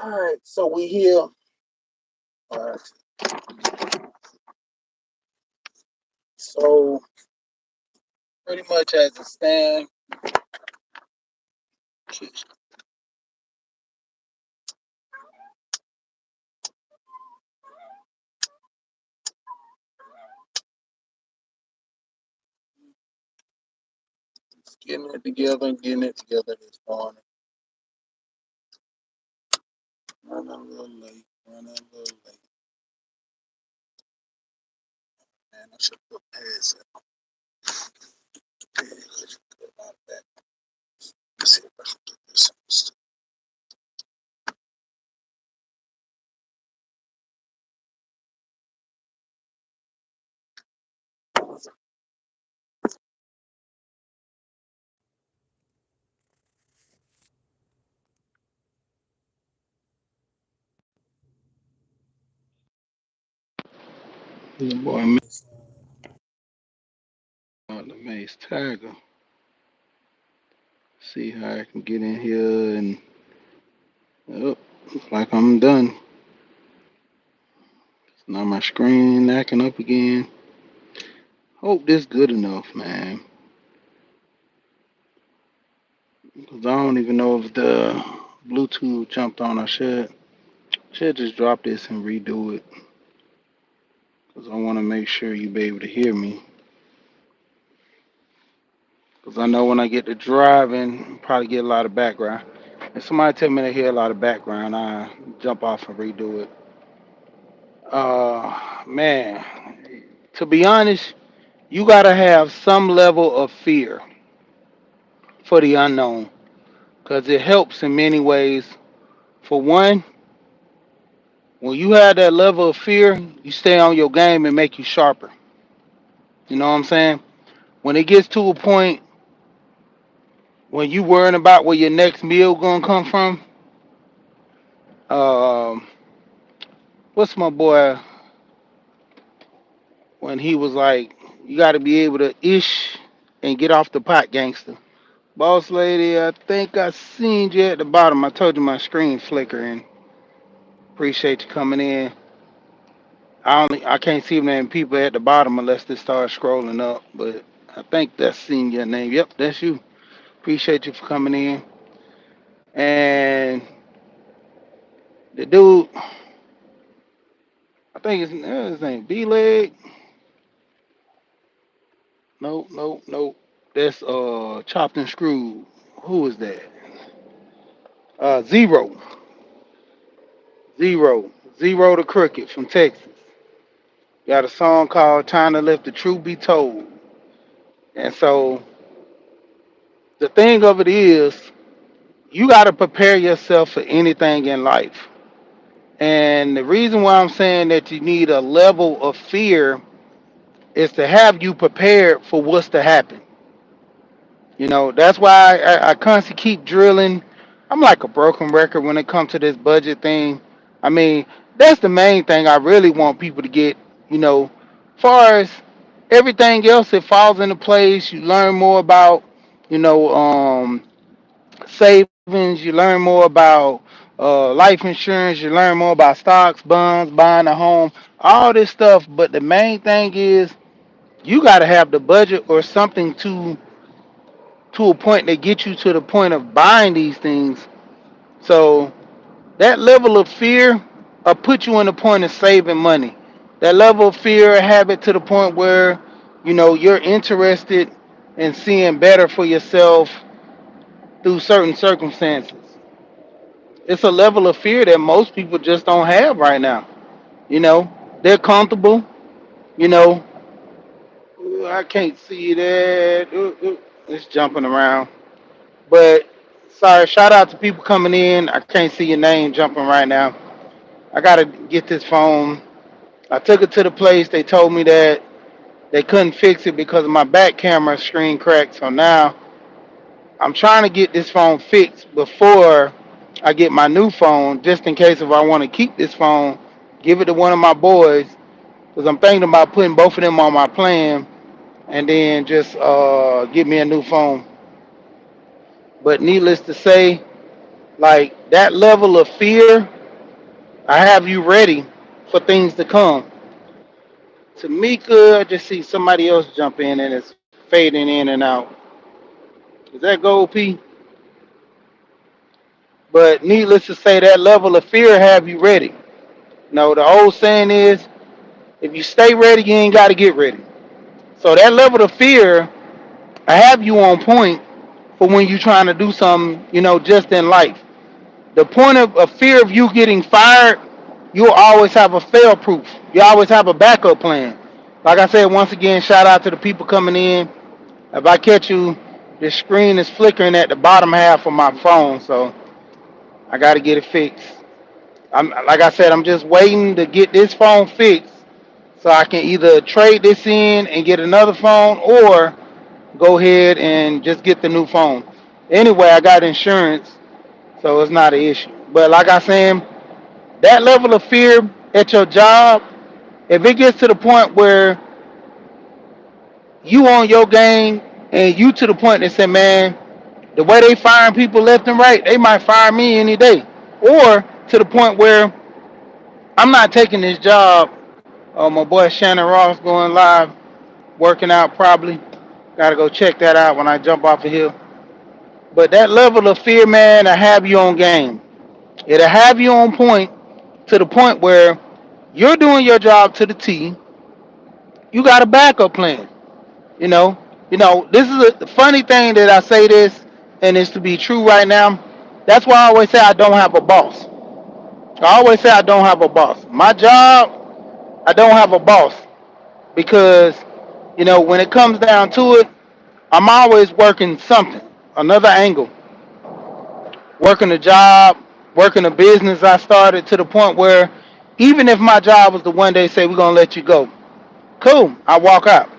All right, so we here. All right, so pretty much as it stands, just getting it together and getting it together this morning. Running a little late, running a little late. Man, I should put pads in. I should put a lot of that. Let's see if I can get this. The boy Mace, the Mace Tiger. See how I can get in here and oh, looks like I'm done. Now my screen acting up again. Hope this good enough, man. Cause I don't even know if the Bluetooth jumped on. I should just drop this and redo it. Cause I want to make sure you be able to hear me. Cause I know when I get to driving, probably get a lot of background. If somebody tell me to hear a lot of background, I jump off and redo it. Man, to be honest, you gotta have some level of fear for the unknown. Cause it helps in many ways. For one, when you have that level of fear, you stay on your game and make you sharper. You know what I'm saying? When it gets to a point when you worrying about where your next meal gonna come from, um, what's my boy when he was like, you got to be able to ish and get off the pot, gangster. Boss lady, I think I seen you at the bottom. I told you my screen flickering. Appreciate you coming in. I can't see many people at the bottom unless they start scrolling up, but I think that's seen your name. Yep, that's you. Appreciate you for coming in. And the dude, I think his name B Leg. Nope, nope, nope. That's chopped and screwed. Who is that? Zero, zero, zero the crooked from Texas. Got a song called "Time to Let the Truth Be Told." And so the thing of it is, you got to prepare yourself for anything in life. And the reason why I'm saying that you need a level of fear is to have you prepared for what's to happen. You know, that's why I constantly keep drilling. I'm like a broken record when it comes to this budget thing. I mean, that's the main thing I really want people to get, you know, far as everything else, it falls into place. You learn more about, you know, savings, you learn more about life insurance, you learn more about stocks, bonds, buying a home, all this stuff. But the main thing is you got to have the budget or something to a point that gets you to the point of buying these things. So that level of fear will put you in the point of saving money. That level of fear have it to the point where you know you're interested in seeing better for yourself through certain circumstances. It's a level of fear that most people just don't have right now. You know, they're comfortable. You know, I can't see that. It's jumping around. But sorry, shout out to people coming in. I can't see your name jumping right now. I gotta get this phone. I took it to the place. They told me that they couldn't fix it because of my back camera screen cracked. So now I'm trying to get this phone fixed before I get my new phone, just in case if I want to keep this phone, give it to one of my boys, because I'm thinking about putting both of them on my plan and then just get me a new phone. But needless to say, Like that level of fear, I have you ready for things to come. Tamika, I just see somebody else jump in and it's fading in and out. Is that Gold P? But needless to say, that level of fear have you ready. No, the old saying is, if you stay ready, you ain't got to get ready. So that level of fear, I have you on point for when you're trying to do something, just in life. The point of fear of you getting fired, you'll always have a fail proof. You always have a backup plan. Like I said, once again, shout out to the people coming in. If I catch you, the screen is flickering at the bottom half of my phone, so I got to get it fixed. I'm like I said, I'm just waiting to get this phone fixed so I can either trade this in and get another phone or go ahead and just get the new phone. Anyway, I got insurance, so it's not an issue. But like I said, that level of fear at your job, if it gets to the point where you on your game and you to the point that say, man, the way they firing people left and right, they might fire me any day. Or to the point where I'm not taking this job. Oh, my boy Shannon Ross going live, working out probably. Got to go check that out when I jump off of here. But that level of fear, man, I have you on game. It'll have you on point to the point where you're doing your job to the T. You got a backup plan. You know, this is a funny thing that I say this, and it's to be true right now. That's why I always say I don't have a boss. I always say I don't have a boss. My job, I don't have a boss because, when it comes down to it, I'm always working something, another angle, working a job, working a business I started to the point where even if my job was the one day say we're gonna let you go, cool, I walk out.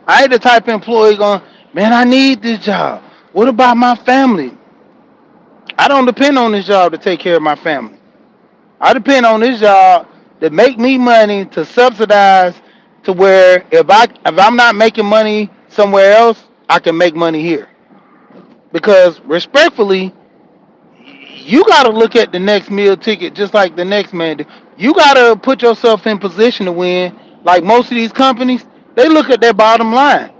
I ain't the type of employee going, man, I need this job. What about my family? I don't depend on this job to take care of my family. I depend on this job to make me money to subsidize to where if I'm not making money somewhere else, I can make money here. Because respectfully, you got to look at the next meal ticket just like the next man do. You got to put yourself in position to win. Like most of these companies, they look at their bottom line.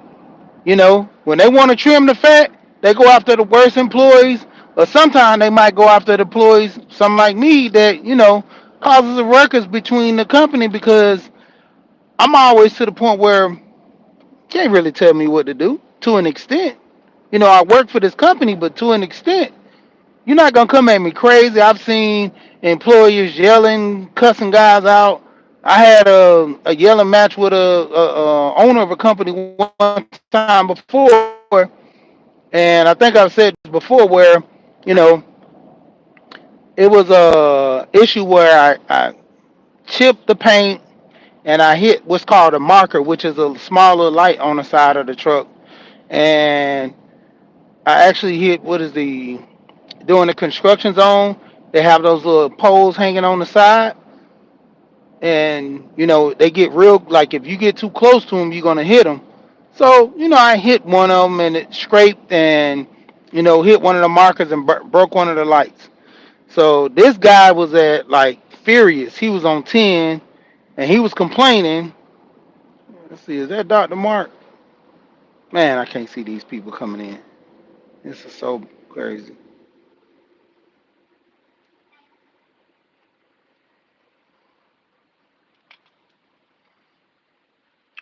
When they want to trim the fat, they go after the worst employees, or sometimes they might go after the employees, some like me, that, causes a ruckus between the company because I'm always to the point where you can't really tell me what to do to an extent. I work for this company, but to an extent, you're not gonna come at me crazy. I've seen employers yelling, cussing guys out. I had a yelling match with a owner of a company one time before, and I think I've said this before, where you know it was a issue where I chipped the paint and I hit what's called a marker, which is a smaller light on the side of the truck, and I actually hit what is the during the construction zone. They have those little poles hanging on the side, and they get real. Like if you get too close to them, you're gonna hit them. So I hit one of them and it scraped and hit one of the markers and broke one of the lights. So this guy was at like furious. He was on 10 and he was complaining. Let's see, is that Dr. Mark? Man, I can't see these people coming in. This is so crazy.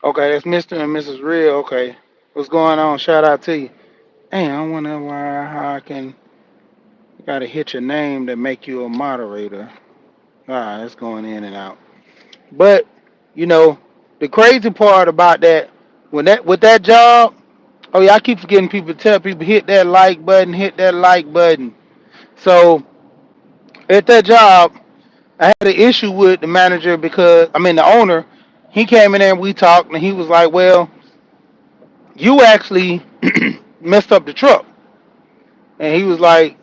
Okay, that's Mr. and Mrs. Real. Okay, what's going on? Shout out to you. Hey, I wonder why how I can gotta hit your name to make you a moderator. Ah, it's going in and out. But you know, the crazy part about that when that with that job, oh yeah, I keep forgetting people to tell people hit that like button, hit that like button. So at that job, I had an issue with the manager because I mean the owner. He came in there and we talked, and he was like, "Well, you actually messed up the truck," and he was like,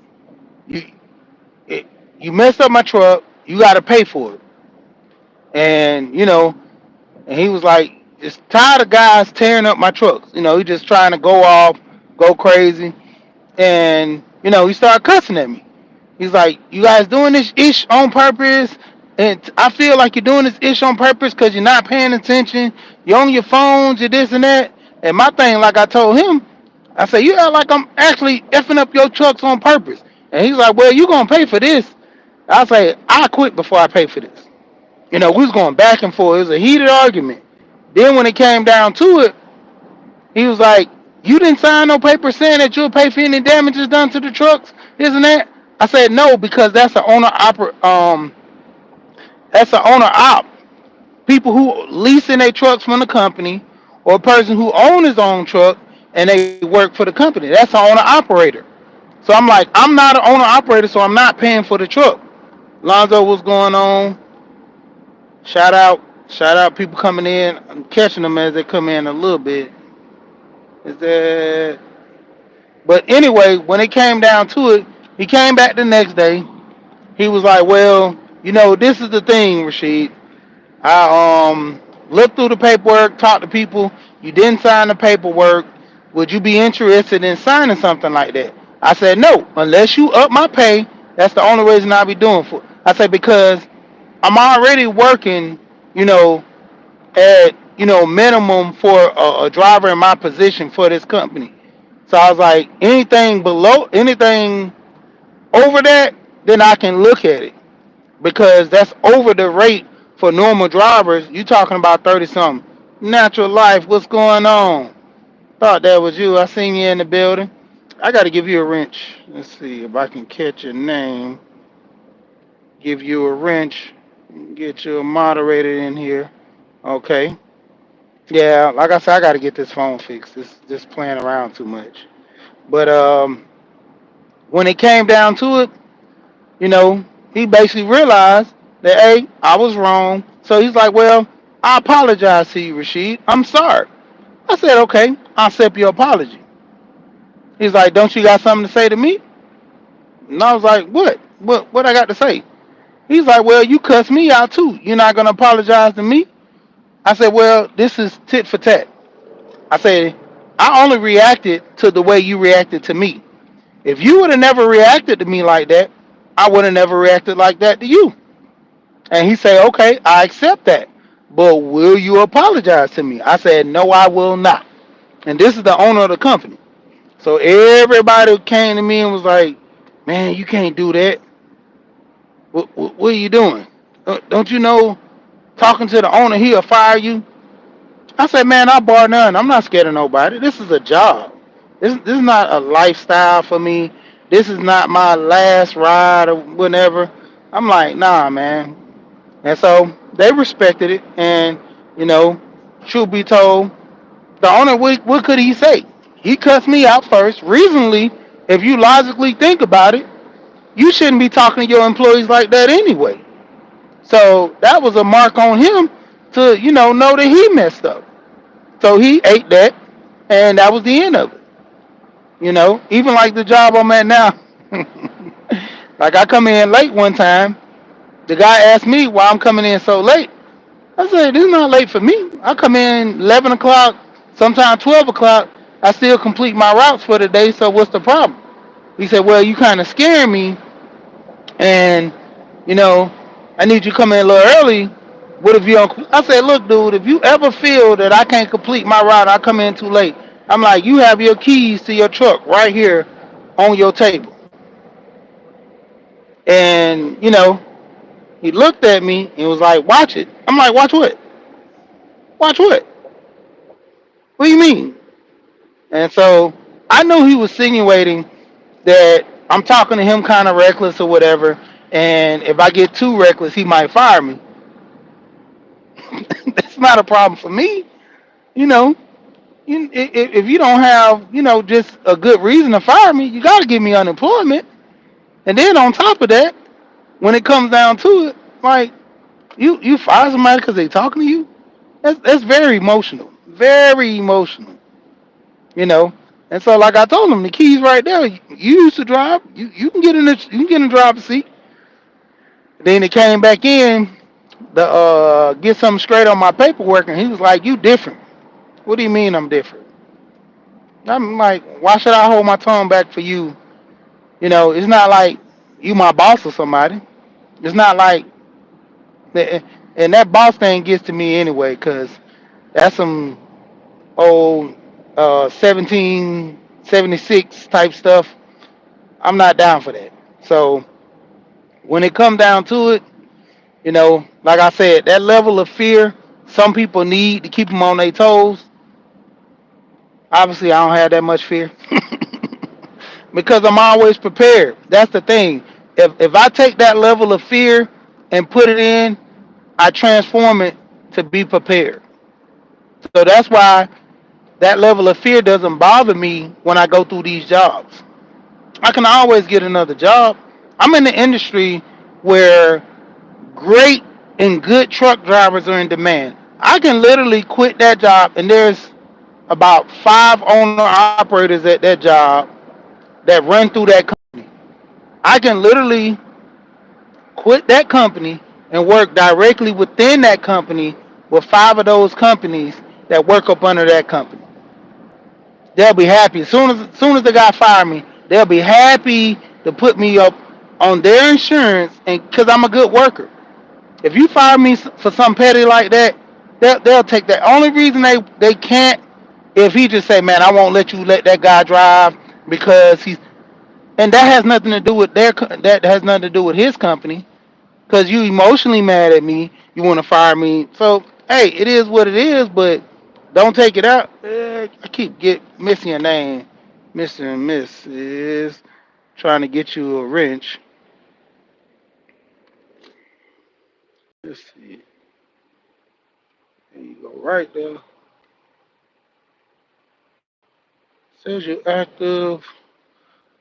"You it, you messed up my truck. You got to pay for it." And and he was like, "Just tired of guys tearing up my trucks. He just trying to go off, go crazy." And he started cussing at me. He's like, you guys doing this ish on purpose, and I feel like you're doing this ish on purpose because you're not paying attention. You're on your phones, you're this and that. And my thing, like I told him, I said, you act like I'm actually effing up your trucks on purpose. And he's like, well, you gonna pay for this. I say, I quit before I pay for this. We was going back and forth. It was a heated argument. Then when it came down to it, he was like, you didn't sign no paper saying that you'll pay for any damages done to the trucks, isn't that? I said no because that's an owner op. People who leasing their trucks from the company, or a person who owns his own truck and they work for the company. That's an owner operator. So I'm like, I'm not an owner operator, so I'm not paying for the truck. Lonzo, what's going on? Shout out, shout out people coming in. I'm catching them as they come in a little bit. Is that But anyway, when it came down to it, he came back the next day. He was like, "Well, this is the thing, Rashid. I looked through the paperwork, talked to people. You didn't sign the paperwork. Would you be interested in signing something like that?" I said, "No, unless you up my pay. That's the only reason I'll be doing for." I said because I'm already working, you know, at minimum for a driver in my position for this company. So I was like, anything over that, then I can look at it because that's over the rate for normal drivers. You talking about 30 something. Natural life, what's going on? Thought that was you. I seen you in the building. I got to give you a wrench. Let's see if I can catch your name. Give you a wrench. Get you a moderator in here. Okay. Yeah, like I said, I got to get this phone fixed. It's just playing around too much. But when it came down to it, you know, he basically realized that, hey, I was wrong. So he's like, well, I apologize to you, Rashid. I'm sorry. I said, okay, I'll accept your apology. He's like, don't you got something to say to me? And I was like, what? What I got to say? He's like, well, you cussed me out too. You're not gonna apologize to me? I said, well, this is tit for tat. I said, I only reacted to the way you reacted to me. If you would have never reacted to me like that, I would have never reacted like that to you. And he said, okay, I accept that. But will you apologize to me? I said, no, I will not. And this is the owner of the company. So everybody came to me and was like, man, you can't do that. What are you doing? Don't you know talking to the owner, he'll fire you? I said, man, I bar none. I'm not scared of nobody. This is a job. This is not a lifestyle for me. This is not my last ride or whatever. I'm like, nah, man. And so they respected it. And, you know, truth be told, the owner, what could he say? He cussed me out first. Reasonably, if you logically think about it, you shouldn't be talking to your employees like that anyway. So that was a mark on him to, know that he messed up. So he ate that, and that was the end of it. Even like the job I'm at now. Like I come in late one time, the guy asked me why I'm coming in so late. I said, this is not late for me. I come in 11 o'clock, sometimes 12 o'clock. I still complete my routes for the day, so what's the problem? He said, well, you kind of scaring me, and, you know, I need you to come in a little early. What if you don't? I said, look, dude, if you ever feel that I can't complete my route, I come in too late. I'm like, you have your keys to your truck right here on your table. And, he looked at me and was like, watch it. I'm like, watch what? Watch what? What do you mean? And so I knew he was insinuating that I'm talking to him kind of reckless or whatever. And if I get too reckless, he might fire me. That's not a problem for me. You know, if you don't have, just a good reason to fire me, you got to give me unemployment. And then on top of that, when it comes down to it, like you fire somebody because they talking to you, that's very emotional, very emotional. You know. And so, like I told him, the keys right there. You used to drive. You can get in the driver's seat. Then he came back in to get something straight on my paperwork, and he was like, "You different." What do you mean I'm different? I'm like, why should I hold my tongue back for you? It's not like you my boss or somebody. It's not like that, and that boss thing gets to me anyway, cause that's some old 1776 type stuff. I'm not down for that. So when it come down to it, like I said, that level of fear some people need to keep them on their toes. Obviously, I don't have that much fear because I'm always prepared. That's the thing. If I take that level of fear and put it in, I transform it to be prepared. So that's why that level of fear doesn't bother me when I go through these jobs. I can always get another job. I'm in the industry where great and good truck drivers are in demand. I can literally quit that job, and there's about five owner operators at that job that run through that company. I can literally quit that company and work directly within that company with five of those companies that work up under that company. They'll be happy as soon as the guy fire me. They'll be happy to put me up on their insurance, and because I'm a good worker. If you fire me for something petty like that, they'll take that. Only reason they can't, if he just say, man, I won't let you let that guy drive because he's, and that has nothing to do with that has nothing to do with his company, because you emotionally mad at me, you want to fire me. So hey, it is what it is, but don't take it out. I keep missing your name, Mr. and Mrs. Trying to get you a wrench. Let's see. There you go, right there. Says you're active.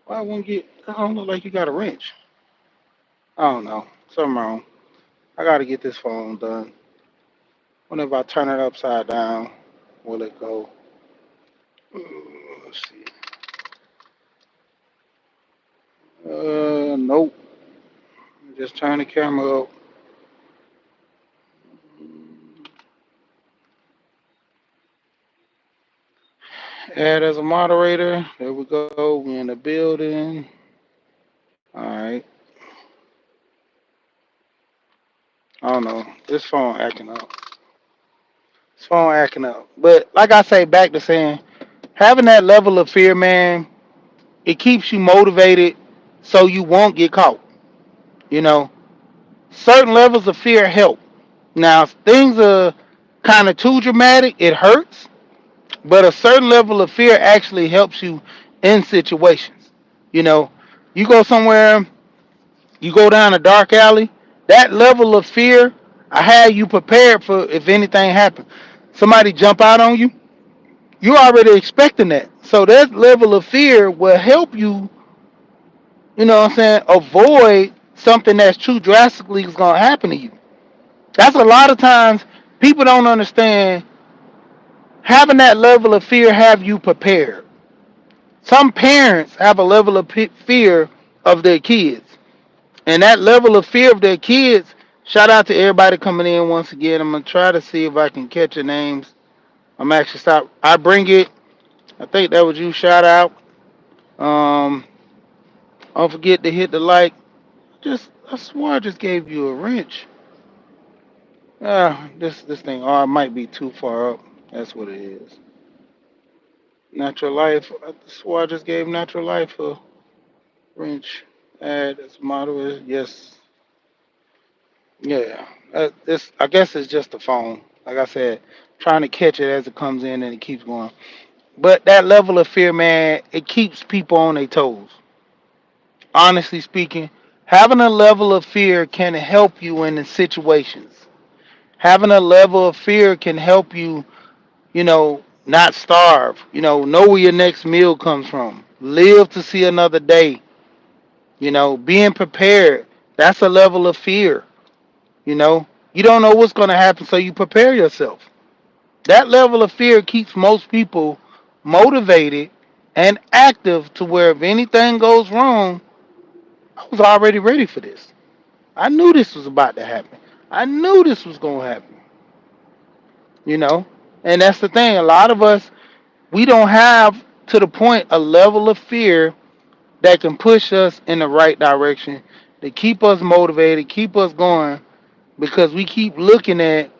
Why won't get? I don't look like you got a wrench. I don't know. Something wrong. I gotta get this phone done. Whenever I turn it upside down, will it go? Let's see. Nope. Just turn the camera up. Add as a moderator. There we go. We in the building. All right. I don't know. This phone acting up. This phone acting up. But like I say, back to saying, having that level of fear, man, it keeps you motivated so you won't get caught. You know, certain levels of fear help. Now, if things are kind of too dramatic, it hurts, but a certain level of fear actually helps you in situations. You know, you go somewhere, you go down a dark alley, that level of fear, I had you prepared for if anything happened. Somebody jump out on you, you already expecting that. So that level of fear will help you, what I'm saying, avoid something that's too drastically is gonna happen to you. That's a lot of times people don't understand having that level of fear have you prepared. Some parents have a level of fear of their kids, and that level of fear of their kids. Shout out to everybody coming in once again. I'm gonna try to see if I can catch your names. I'm actually stop. I bring it. I think that was you. Shout out. Um, don't forget to hit the like. Just I swore I just gave you a wrench. This thing. Oh, it might be too far up. That's what it is. Natural life. I swore I just gave natural life a wrench. Add as model. Yes. Yeah. This. I guess it's just the phone. Like I said, trying to catch it as it comes in and it keeps going. But that level of fear, man, it keeps people on their toes. Honestly speaking, having a level of fear can help you in the situations. Having a level of fear can help you, not starve. Know where your next meal comes from. Live to see another day. Being prepared. That's a level of fear. You don't know what's going to happen, so you prepare yourself. That level of fear keeps most people motivated and active to where if anything goes wrong, I was already ready for this. I knew this was about to happen. I knew this was going to happen, you know? And that's the thing. A lot of us, we don't have to the point a level of fear that can push us in the right direction, to keep us motivated, keep us going, because we keep looking at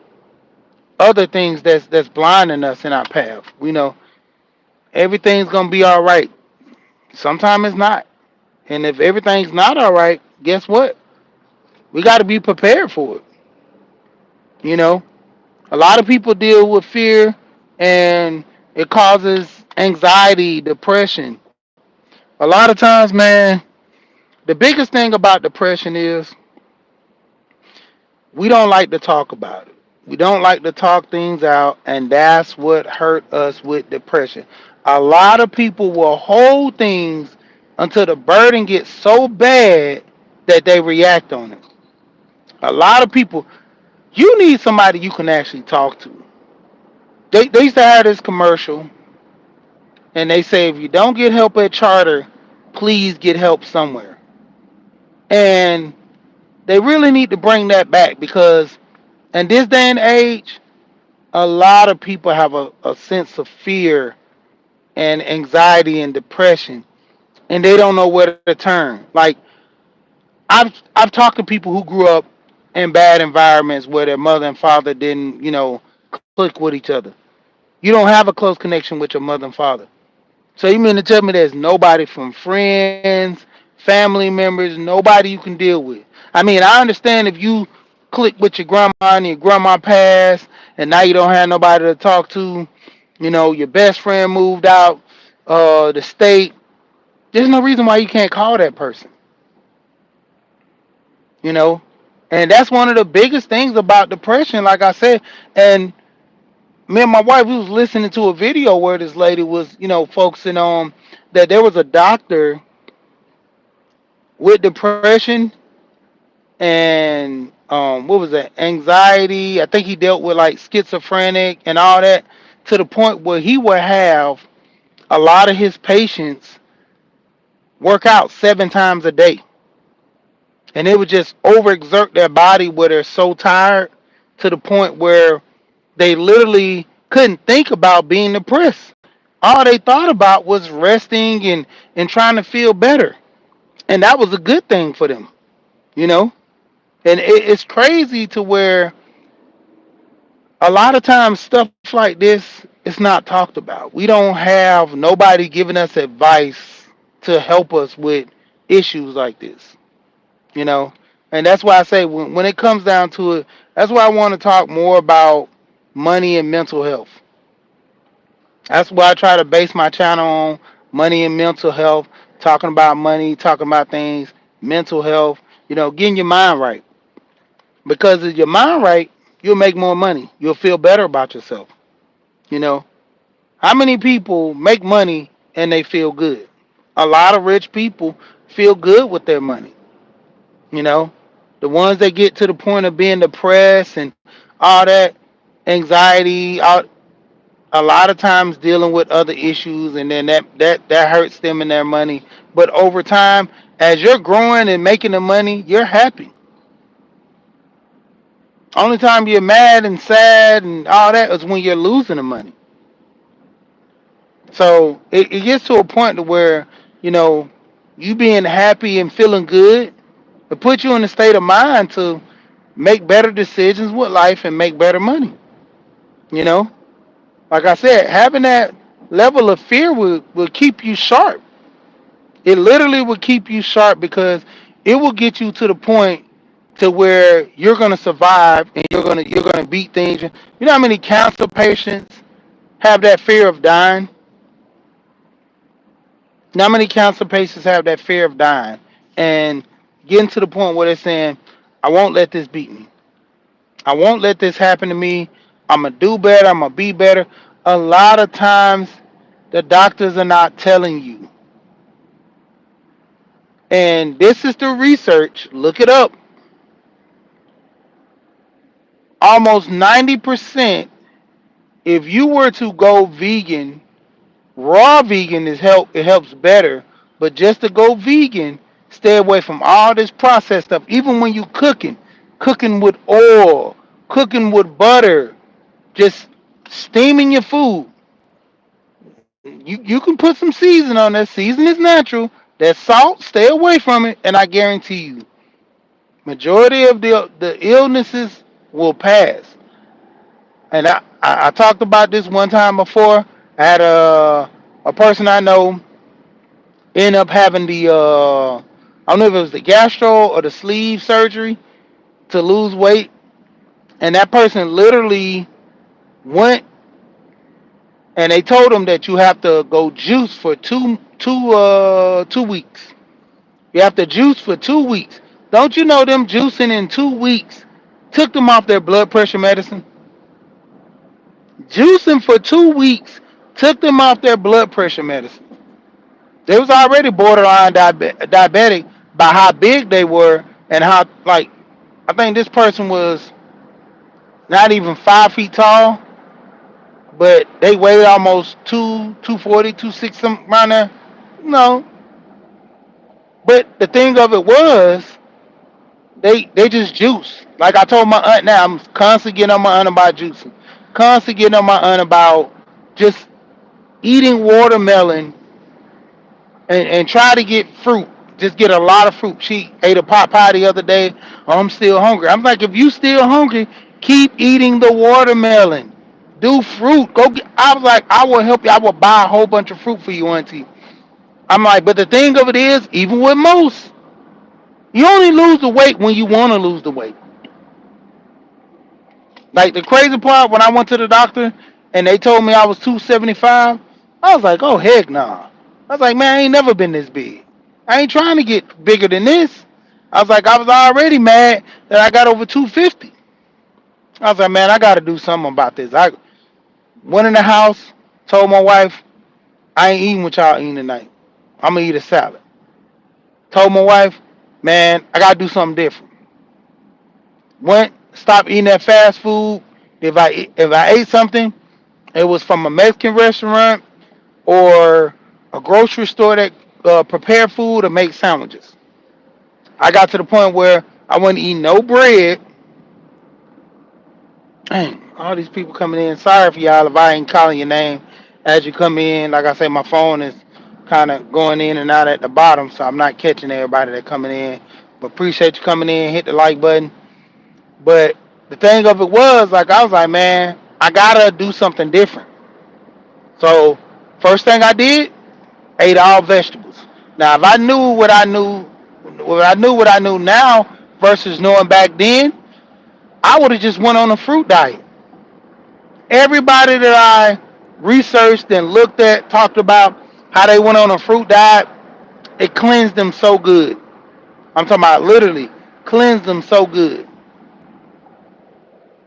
other things that's blinding us in our path. We know everything's gonna be all right. Sometimes it's not. And if everything's not all right, guess what? We got to be prepared for it. You know, a lot of people deal with fear, and it causes anxiety, depression. A lot of times, man, the biggest thing about depression is we don't like to talk about it. We don't like to talk things out, and that's what hurt us with depression. A lot of people will hold things until the burden gets so bad that they react on it. A lot of people, you need somebody you can actually talk to. They used to have this commercial, and they say if you don't get help at Charter, please get help somewhere. And they really need to bring that back, because in this day and age, a lot of people have a sense of fear and anxiety and depression, and they don't know where to turn. Like, I've talked to people who grew up in bad environments where their mother and father didn't, click with each other. You don't have a close connection with your mother and father. So you mean to tell me there's nobody from friends, family members, nobody you can deal with? I mean, I understand if you click with your grandma and your grandma passed, and now you don't have nobody to talk to. Your best friend moved out the state. There's no reason why you can't call that person. You know, and that's one of the biggest things about depression. Like I said, and me and my wife, we was listening to a video where this lady was, focusing on that there was a doctor with depression and what was that, anxiety. I think he dealt with like schizophrenic and all that, to the point where he would have a lot of his patients work out 7 times a day, and they would just overexert their body where they're so tired, to the point where they literally couldn't think about being depressed. All they thought about was resting and trying to feel better, and that was a good thing for them. you know and it's crazy to where a lot of times stuff like this is not talked about. We don't have nobody giving us advice to help us with issues like this. you know and that's why I say, when it comes down to it, that's why I want to talk more about money and mental health. That's why I try to base my channel on money and mental health, talking about money, talking about things, mental health, getting your mind right. Because if your mind right, you'll make more money. You'll feel better about yourself. You know, how many people make money and they feel good? A lot of rich people feel good with their money. You know, the ones that get to the point of being depressed and all that anxiety, a lot of times dealing with other issues, and then that hurts them and their money. But over time, as you're growing and making the money, you're happy. Only time you're mad and sad and all that is when you're losing the money. So it gets to a point to where, you know, you being happy and feeling good, it puts you in a state of mind to make better decisions with life and make better money. You know, like I said, having that level of fear will keep you sharp. It literally will keep you sharp, because it will get you to the point to where you're gonna survive, and you're gonna beat things. You know how many cancer patients have that fear of dying? How many cancer patients have that fear of dying and getting to the point where they're saying, "I won't let this beat me. I won't let this happen to me. I'm gonna do better. I'm gonna be better." A lot of times, the doctors are not telling you, and this is the research. Look it up. Almost 90%, if you were to go vegan, raw vegan it helps better, but just to go vegan, stay away from all this processed stuff. Even when you cooking with oil, cooking with butter, just steaming your food. You can put some season on there. Season is natural, That salt, stay away from it, and I guarantee you, majority of the illnesses will pass. And I talked about this one time before. I had a person I know end up having the I don't know if it was the gastro or the sleeve surgery to lose weight, and that person literally went and they told him that you have to go juice for 2 weeks. You have to juice for 2 weeks. Don't you know them juicing in 2 weeks took them off their blood pressure medicine? Juicing for 2 weeks took them off their blood pressure medicine. They was already borderline diabetic by how big they were and how like I think this person was not even 5 feet tall, but they weighed almost 240, 260 something around there. No, but the thing of it was they just juice. Like I told my aunt now, I'm constantly getting on my aunt about juicing. Constantly getting on my aunt about just eating watermelon and try to get fruit. Just get a lot of fruit. She ate a pot pie the other day. Oh, I'm still hungry. I'm like, if you still hungry, keep eating the watermelon. Do fruit. Go get. I was like, I will help you. I will buy a whole bunch of fruit for you, auntie. I'm like, but the thing of it is, even with most, you only lose the weight when you want to lose the weight. Like the crazy part, when I went to the doctor and they told me I was 275, I was like, oh heck nah. I was like, man, I ain't never been this big. I ain't trying to get bigger than this. I was like, I was already mad that I got over 250. I was like, man, I got to do something about this. I went in the house, told my wife, I ain't eating what y'all eating tonight. I'm gonna eat a salad. Told my wife, man, I gotta do something different. Went, stopped eating that fast food. If I ate something, it was from a Mexican restaurant or a grocery store that prepare food or make sandwiches. I got to the point where I wouldn't eat no bread. Dang, all these people coming in. Sorry for y'all if I ain't calling your name as you come in. Like I say, my phone is kind of going in and out at the bottom, so I'm not catching everybody that coming in. But appreciate you coming in. Hit the like button. But the thing of it was, like I was like, man, I gotta do something different. So first thing I did, ate all vegetables. Now, if I knew what I knew now versus knowing back then, I would have just went on a fruit diet. Everybody that I researched and looked at talked about how they went on a fruit diet. It cleansed them so good. I'm talking about literally cleansed them so good.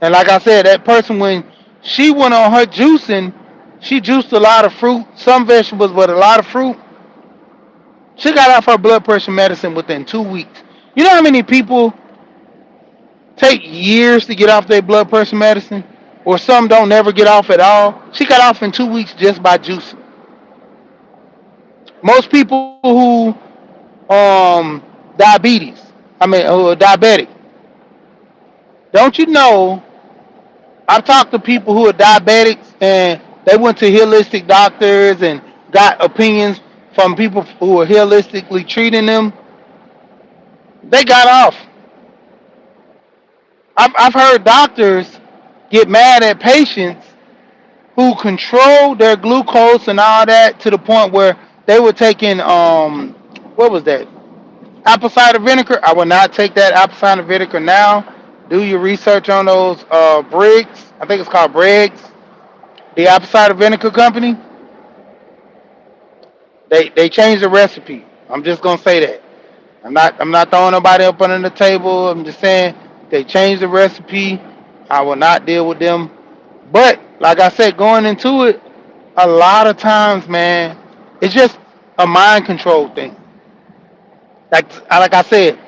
And like I said, that person when she went on her juicing, she juiced a lot of fruit, some vegetables, but a lot of fruit. She got off her blood pressure medicine within 2 weeks. You know how many people take years to get off their blood pressure medicine? Or some don't never get off at all. She got off in 2 weeks just by juicing. Most people who diabetes, who are diabetic, don't you know? I've talked to people who are diabetics and they went to holistic doctors and got opinions from people who are holistically treating them. They got off. I've heard doctors get mad at patients who control their glucose and all that to the point where they were taking what was that, apple cider vinegar. I will not take that apple cider vinegar now. Do your research on those Briggs. I think it's called Briggs, the apple cider vinegar company. They changed the recipe. I'm just gonna say that. I'm not throwing nobody up under the table. I'm just saying they changed the recipe. I will not deal with them. But like I said, going into it, a lot of times, man, it's just a mind control thing. Like I said,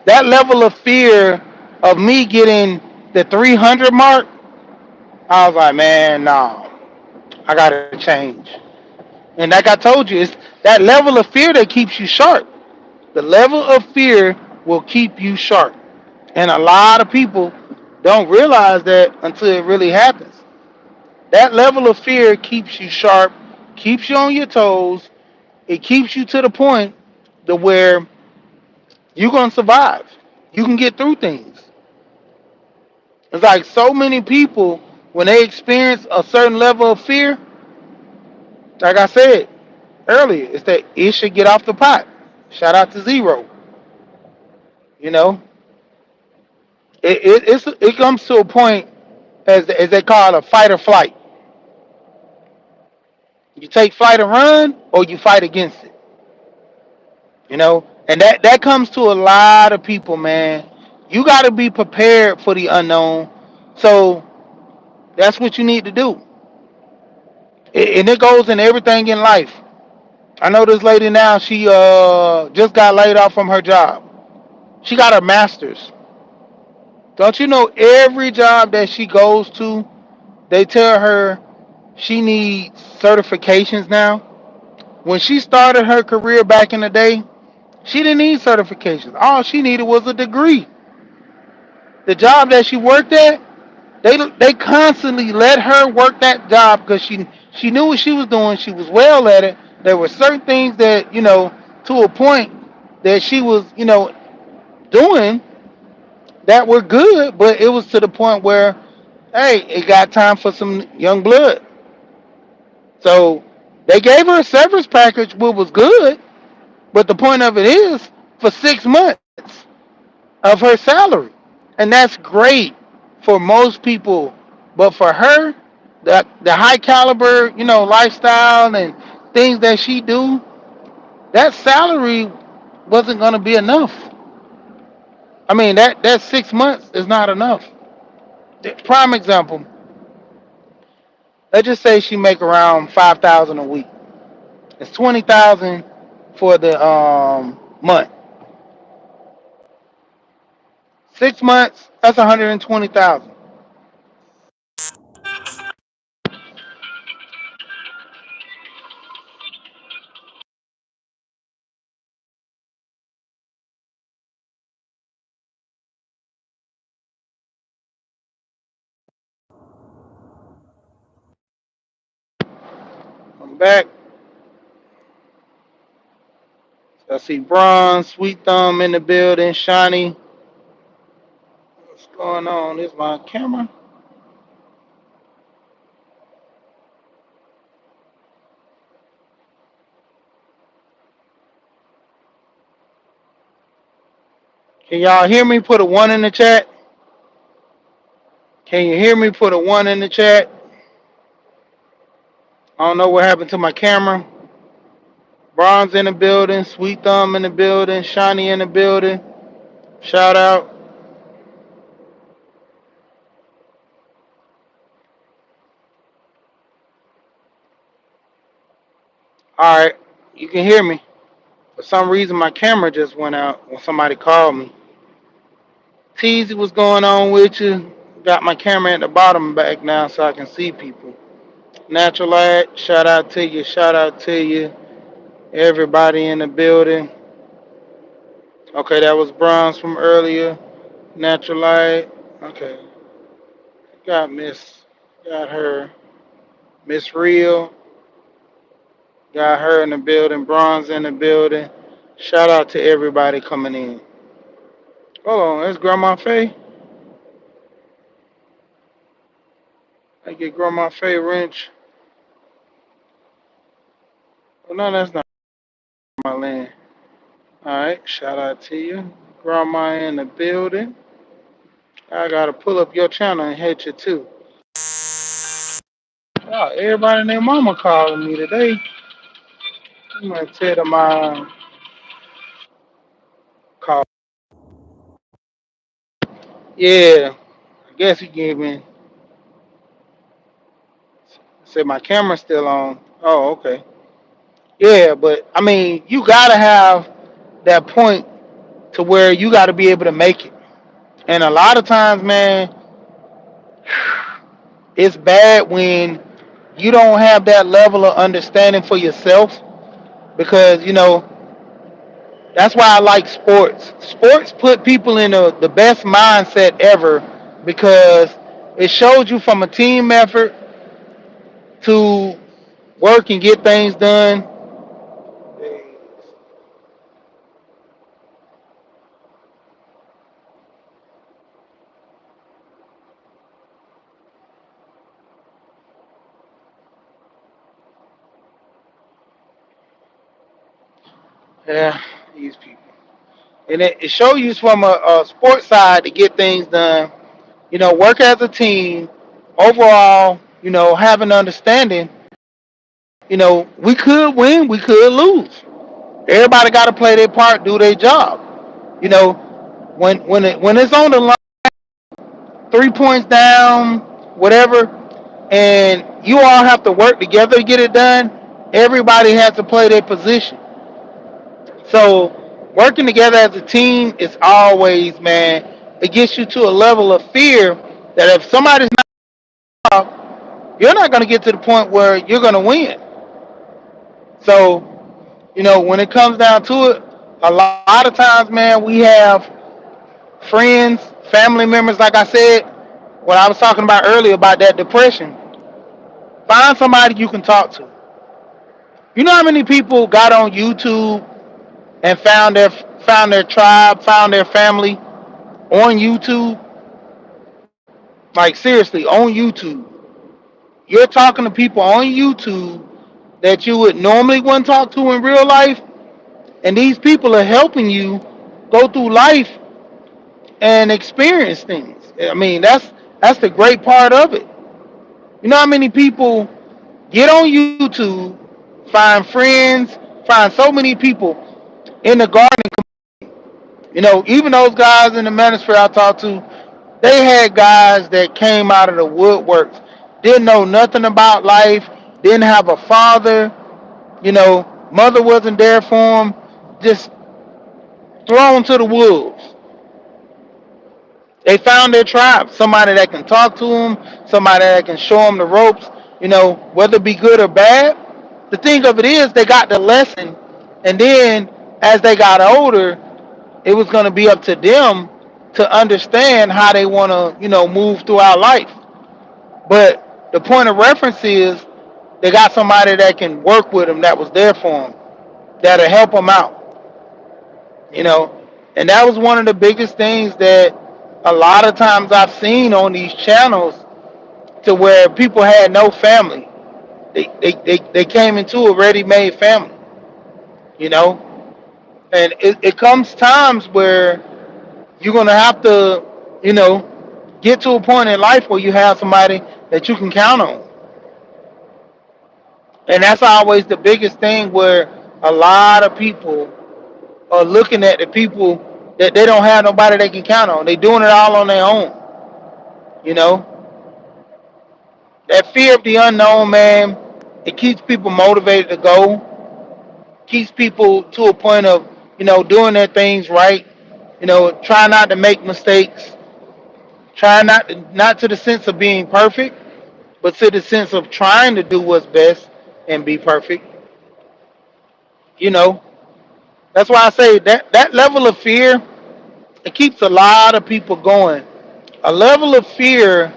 that level of fear of me getting the 300 mark, I was like, man, no, I gotta change. And like I told you, it's that level of fear that keeps you sharp. The level of fear will keep you sharp. And a lot of people don't realize that until it really happens. That level of fear keeps you sharp, keeps you on your toes. It keeps you to the point to where you're gonna survive. You can get through things. It's like so many people when they experience a certain level of fear, like I said earlier, it's that it should get off the pot. Shout out to Zero. You know, it comes to a point as they call it a fight or flight. You take flight and run, or you fight against it. And that comes to a lot of people, man. You got to be prepared for the unknown. So that's what you need to do, and it goes in everything in life. I know this lady now. She just got laid off from her job. She got her master's. Don't you know every job that she goes to, they tell her she needs certifications now. When she started her career back in the day, she didn't need certifications. All she needed was a degree. The job that she worked at, they constantly let her work that job because she knew what she was doing. She was well at it. There were certain things that to a point that she was doing that were good, but it was to the point where hey, it got time for some young blood. So they gave her a severance package, what was good, but the point of it is for 6 months of her salary, and that's great for most people, but for her, the high caliber, lifestyle and things that she do, that salary wasn't going to be enough. I mean, that 6 months is not enough. Prime example. Let's just say she make around 5,000 a week. It's 20,000 for the month. 6 months, that's 120,000. I'm back. I see Bronze, Sweet Thumb in the building, Shiny. What's going on? Is my camera? Can y'all hear me? Put a one in the chat. Can you hear me? Put a one in the chat. I don't know what happened to my camera. Bronze in the building, Sweet Thumb in the building, Shiny in the building. Shout out. All right, you can hear me. For some reason, my camera just went out when somebody called me. Teasy, what's going on with you? Got my camera at the bottom back now so I can see people. Natural Light, shout out to you, shout out to you. Everybody in the building. Okay, that was Bronze from earlier. Natural Light. Okay. Got got her. Miss Real, got her in the building. Bronze in the building. Shout out to everybody coming in. Hold on, that's Grandma Faye. I get Grandma Faye wrench. Oh, no, that's not my land. All right, shout out to you. Grandma in the building. I gotta pull up your channel and hit you too. Oh, everybody and their mama calling me today. I'm gonna tell them my call. Yeah, I guess he gave me. Said my camera's still on. Oh, okay. Yeah, but I mean, you gotta have that point to where you gotta be able to make it. And a lot of times, man, it's bad when you don't have that level of understanding for yourself because that's why I like sports. Sports put people in the best mindset ever because it shows you from a team effort to work and get things done. Yeah, these people. And it shows you from a sports side to get things done. Work as a team. Overall, have an understanding. We could win, we could lose. Everybody got to play their part, do their job. You know, when it's on the line, 3 points down, whatever, and you all have to work together to get it done. Everybody has to play their position. So working together as a team is always, man, it gets you to a level of fear that if somebody's not out, you're not going to get to the point where you're going to win. So, when it comes down to it, a lot of times, man, we have friends, family members, like I said, what I was talking about earlier about that depression. Find somebody you can talk to. You know how many people got on YouTube and found their tribe, found their family on YouTube? Like seriously, on YouTube. You're talking to people on YouTube that you would normally wouldn't talk to in real life, and these people are helping you go through life and experience things. I mean, that's the great part of it. You know how many people get on YouTube, find friends, find so many people in the garden. Even those guys in the ministry I talked to, they had guys that came out of the woodworks, didn't know nothing about life, didn't have a father, mother wasn't there for them, just thrown to the wolves. They found their tribe, somebody that can talk to them, somebody that can show them the ropes, whether it be good or bad. The thing of it is, they got the lesson, and then as they got older, it was going to be up to them to understand how they want to, move throughout life. But the point of reference is they got somebody that can work with them, that was there for them, that'll help them out, you know. And that was one of the biggest things that a lot of times I've seen on these channels, to where people had no family. They came into a ready-made family, you know. And it comes times where you're going to have to, you know, get to a point in life where you have somebody that you can count on. And that's always the biggest thing, where a lot of people are looking at the people that they don't have nobody they can count on. They doing it all on their own, you know. That fear of the unknown, man, it keeps people motivated to go, keeps people to a point of, doing their things right, try not to make mistakes, try not to the sense of being perfect, but to the sense of trying to do what's best and be perfect, you know. That's why I say that level of fear, it keeps a lot of people going. A level of fear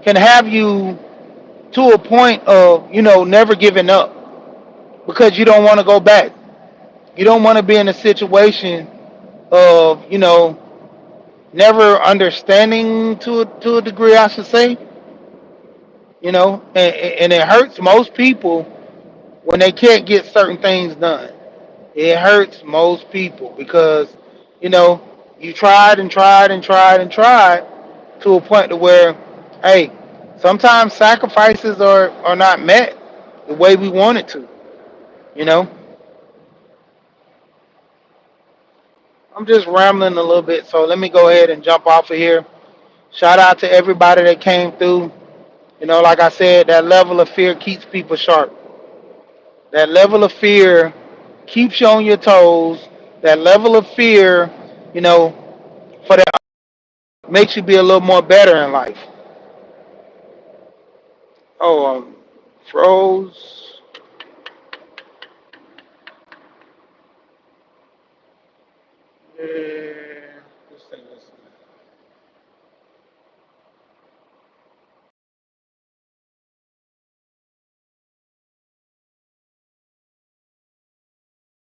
can have you to a point of, never giving up, because you don't want to go back. You don't want to be in a situation of, never understanding, to a degree, I should say, and it hurts most people when they can't get certain things done. It hurts most people because, you know, you tried and tried and tried and tried to a point to where, hey, sometimes sacrifices are not met the way we want it to, you know. I'm just rambling a little bit, so let me go ahead and jump off of here. Shout out to everybody that came through. Like I said, that level of fear keeps people sharp. That level of fear keeps you on your toes. That level of fear, you know, for that makes you be a little more better in life. Oh, froze. Uh, this thing is